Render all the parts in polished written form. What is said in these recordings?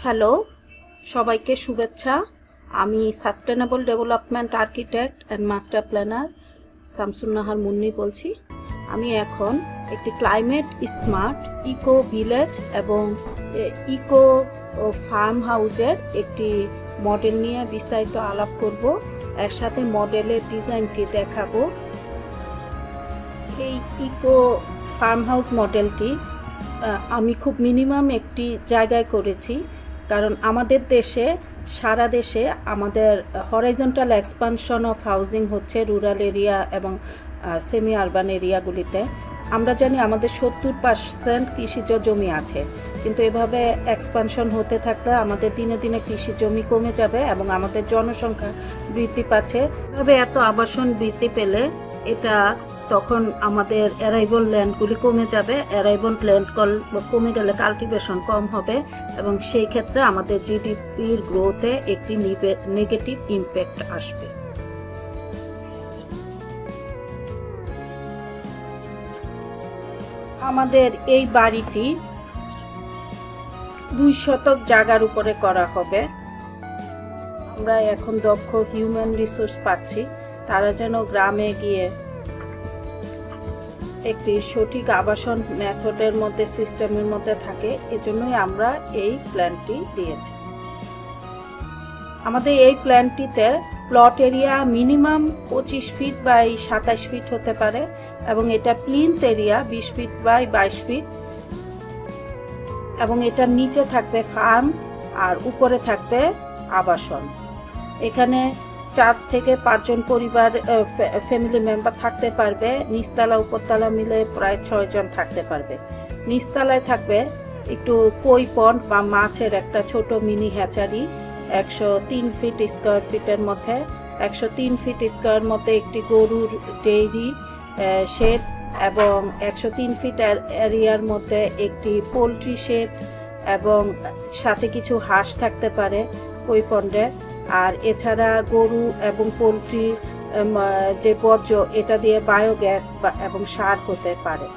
Hello, সবাইকে শুভেচ্ছা। আমি sustainable development architect and master planner Shamsun Munni বলছি। আমি এখন একটি ক্লাইমেট স্মার্ট ইকো ভিলেজ এবং ইকো ফার্ম হাউসের একটি মডেল নিয়ে বিস্তারিত আলাপ করব। এর সাথে মডেলের ডিজাইনটি দেখাবো। এই ইকো ফার্ম হাউস মডেলটি আমি খুব মিনিমাম একটি জায়গায় করেছি, কারণ আমাদের দেশে সারা দেশে আমাদের হরাইজন্টাল এক্সপানশন অফ হাউজিং হচ্ছে রুরাল এরিয়া এবং সেমি আরবান এরিয়াগুলিতে। আমরা জানি আমাদের 70% কৃষিজ জমি আছে, কিন্তু এভাবে এক্সপানশন হতে থাকলে আমাদের দিনে দিনে কৃষি জমি কমে যাবে এবং আমাদের জনসংখ্যা বৃদ্ধি পাচ্ছে। এভাবে এত আবাসন বৃদ্ধি পেলে এটা তখন আমাদের অ্যারাইভাল ল্যান্ডগুলি কমে যাবে। অ্যারাইভাল ল্যান্ড কমে গেলে কাল্টিভেশন কম হবে এবং সেই ক্ষেত্রে আমাদের জিডিপির গ্রোথে একটি নেগেটিভ ইম্প্যাক্ট আসবে। আমাদের এই বাড়িটি 2 শতক জায়গার উপরে করা হবে। আমরা এখন দক্ষ হিউম্যান রিসোর্স পাচ্ছি, তারা যেন গ্রামে গিয়ে একটি সঠিক আবাসন মেথডের মধ্যে সিস্টেমের মধ্যে থাকে। এজন্যই আমরা এই প্ল্যানটি দিয়েছি। আমাদের এই প্ল্যানটিতে plot area minimum 25 feet by 27 feet হতে পারে এবং এটা plinth area 20 feet by 22 feet এবং এটার নিচে থাকবে ফার্ম আর উপরে থাকবে আবাসন। এখানে 4 থেকে 5 জন পরিবার ফ্যামিলি মেম্বার থাকতে পারবে। নিচতলা উপরতলা মিলে প্রায় 6 জন থাকতে পারবে। নিচতলায় থাকবে একটু কই পন্ড বা মাছের একটা ছোট মিনি হ্যাচারি 103 ফিট স্কোয়ার ফিটের মধ্যে। 103 ফিট স্কোয়ার মধ্যে একটি গরুর ডেইরি শেড এবং 103 ফিট এরিয়ার মধ্যে একটি পোলট্রি শেড এবং সাথে কিছু হাঁস থাকতে পারে কই পন্ডে। আর এছাড়া গরু এবং পোলট্রি যে বর্জ্য এটা দিয়ে বায়োগ্যাস এবং সার হতে পারে।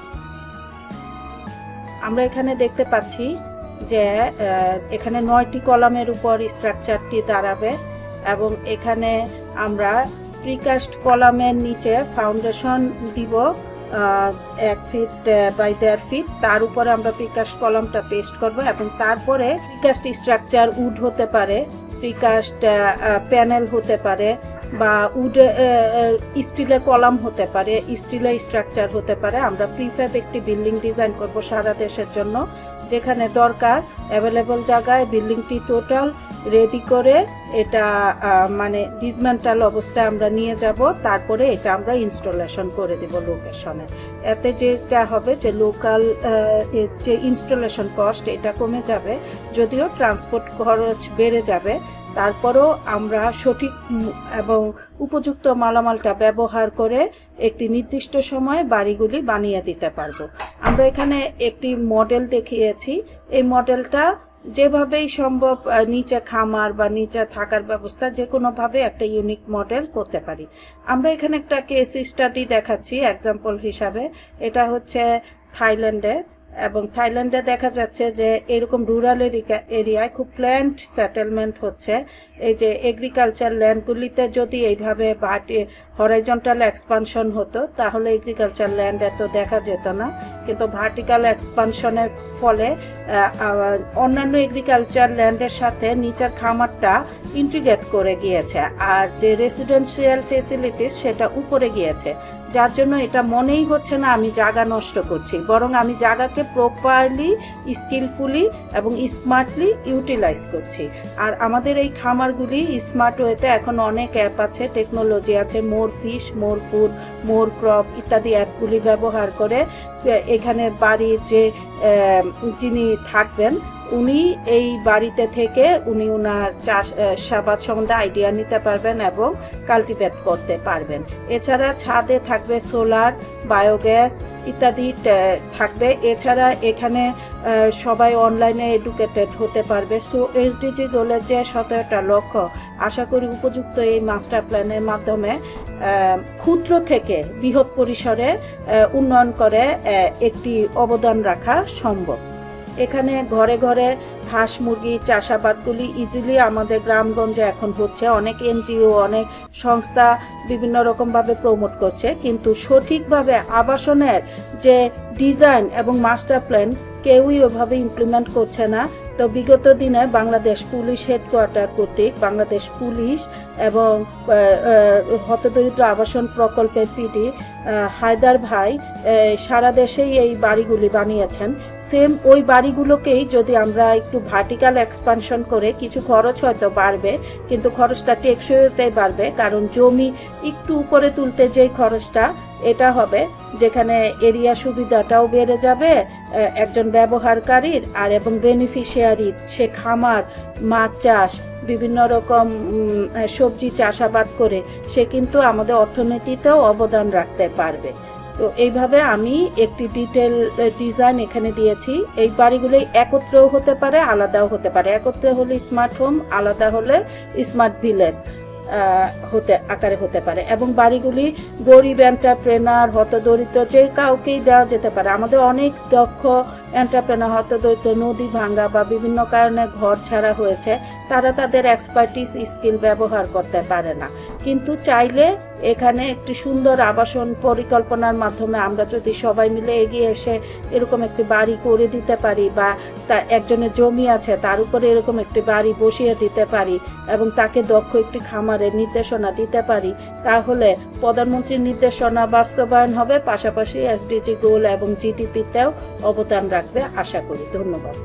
আমরা এখানে দেখতে পাচ্ছি যে এখানে 9টি কলামের উপর স্ট্রাকচারটি দাঁড়াবে এবং এখানে আমরা প্রিকাস্ট কলামের নিচে ফাউন্ডেশন দিব 1 ফিট বাই 1.5 ফিট। তার উপরে আমরা প্রিকাস্ট কলামটা পেস্ট করব এবং তারপরে প্রিকাস্ট স্ট্রাকচার উড হতে পারে, প্রিকাস্ট প্যানেল হতে পারে বা উড স্টিলের কলাম হতে পারে, স্টিলের স্ট্রাকচার হতে পারে। আমরা প্রিফ্যাব একটি বিল্ডিং ডিজাইন করব সারা দেশের জন্য, যেখানে দরকার অ্যাভেলেবল জায়গায় বিল্ডিংটি টোটাল রেডি করে এটা মানে ডিসমেন্টাল অবস্থায় আমরা নিয়ে যাব। তারপরে এটা আমরা ইনস্টলেশন করে দেব লোকেশনে। এতে যেটা হবে যে লোকাল যে ইনস্টলেশন কস্ট এটা কমে যাবে, যদিও ট্রান্সপোর্ট খরচ বেড়ে যাবে। তারপরও আমরা সঠিক এবং উপযুক্ত মালামালটা ব্যবহার করে একটি নির্দিষ্ট সময়ে বাড়িগুলি বানিয়ে দিতে পারবো। আমরা এখানে একটি মডেল দেখিয়েছি। এই মডেলটা যেভাবেই সম্ভব নিচে খামার বা নিচে থাকার ব্যবস্থা যে কোনোভাবে একটা ইউনিক মডেল করতে পারি। আমরা এখানে একটা কেস স্টাডি দেখাচ্ছি এক্সাম্পল হিসাবে। এটা হচ্ছে থাইল্যান্ডে এবং থাইল্যান্ডে দেখা যাচ্ছে যে এরকম রুরাল এরিয়ায় খুব প্ল্যান্ট সেটেলমেন্ট হচ্ছে। এই যে এগ্রিকালচার ল্যান্ডগুলিতে যদি এইভাবে হরাইজন্টাল এক্সপানশন হতো তাহলে এগ্রিকালচার ল্যান্ড এত দেখা যেত না, কিন্তু ভার্টিক্যাল এক্সপানশনের ফলে অন্যান্য এগ্রিকালচার ল্যান্ডের সাথে নিচের খামারটা ইন্টিগ্রেট করে গিয়েছে আর যে রেসিডেন্সিয়াল ফেসিলিটিস সেটা উপরে গিয়েছে, যার জন্য এটা মনেই হচ্ছে না আমি জায়গা নষ্ট করছি, বরং আমি জায়গাকে প্রপারলি স্কিলফুলি এবং স্মার্টলি ইউটিলাইজ করছি। আর আমাদের এই খামারগুলি স্মার্ট ওয়েতে এখন অনেক অ্যাপ আছে, টেকনোলজি আছে, মোর ফিশ, মোর ফুড, মোর ক্রপ ইত্যাদি অ্যাপগুলি ব্যবহার করে এখানে বাড়ির যে যিনি থাকবেন উনি এই বাড়িতে থেকে উনি ওনার চাষাবাদ সম্বন্ধে আইডিয়া নিতে পারবেন এবং কাল্টিভেট করতে পারবেন। এছাড়া ছাদে থাকবে সোলার, বায়োগ্যাস ইত্যাদি থাকবে। এছাড়া এখানে সবাই অনলাইনে এডুকেটেড হতে পারবে। সো এসডিজি গোলের যে 17টা লক্ষ্য আশা করি উপযুক্ত এই মাস্টার প্ল্যানের মাধ্যমে ক্ষুদ্র থেকে বৃহৎ পরিসরে উন্নয়ন করে একটি অবদান রাখা সম্ভব। এখানে ঘরে ঘরে হাঁস মুরগি চাষাবাদগুলি ইজিলি আমাদের গ্রামগঞ্জে এখন হচ্ছে। অনেক এনজিও, অনেক সংস্থা বিভিন্ন রকমভাবে প্রমোট করছে, কিন্তু সঠিকভাবে আবাসনের যে ডিজাইন এবং মাস্টার প্ল্যান কেউই ওভাবে ইমপ্লিমেন্ট করছে না। তো বিগত দিনে বাংলাদেশ পুলিশ হেডকোয়ার্টার কর্তৃক বাংলাদেশ পুলিশ এবং হতদরিদ্র আবাসন প্রকল্পের পিডি হায়দার ভাই সারা দেশেই এই বাড়িগুলি বানিয়েছেন। সেম ওই বাড়িগুলোকেই যদি আমরা একটু ভার্টিক্যাল এক্সপানশন করে, কিছু খরচ হয়তো বাড়বে কিন্তু খরচটা টেকসইতে বাড়বে, কারণ জমি একটু উপরে তুলতে যেই খরচটা এটা হবে, যেখানে এরিয়া সুবিধাটাও বেড়ে যাবে একজন ব্যবহারকারীর আর এবং বেনিফিশিয়ারি, সে খামার, মাছ চাষ, বিভিন্ন রকম সবজি চাষাবাদ করে সে কিন্তু আমাদের অর্থনীতিতেও অবদান রাখতে পারবে। তো এইভাবে আমি একটি ডিটেল ডিজাইন এখানে দিয়েছি। এই বাড়িগুলি একত্রেও হতে পারে, আলাদাও হতে পারে। একত্রে হলে স্মার্ট হোম, আলাদা হলে স্মার্ট ভিলেজ আকারে হতে পারে, এবং বাড়িগুলি গরিব এন্টারপ্রেনার, হতদরিদ্র যে কাউকেই দেওয়া যেতে পারে। আমাদের অনেক দক্ষ এন্টারপ্রেনার, হতদরিদ্র, নদী ভাঙ্গা বা বিভিন্ন কারণে ঘর ছাড়া হয়েছে, তারা তাদের এক্সপার্টিস স্কিল ব্যবহার করতে পারে না, কিন্তু চাইলে এখানে একটি সুন্দর আবাসন পরিকল্পনার মাধ্যমে আমরা যদি সবাই মিলে এগিয়ে এসে এরকম একটি বাড়ি করে দিতে পারি, বা একজনের জমি আছে তার উপরে এরকম একটি বাড়ি বসিয়ে দিতে পারি এবং তাকে দক্ষ একটি খামারের নির্দেশনা দিতে পারি, তাহলে প্রধানমন্ত্রীর নির্দেশনা বাস্তবায়ন হবে, পাশাপাশি এসডিজি গোল এবং জিডিপিতেও অবদান রাখবে আশা করি। ধন্যবাদ।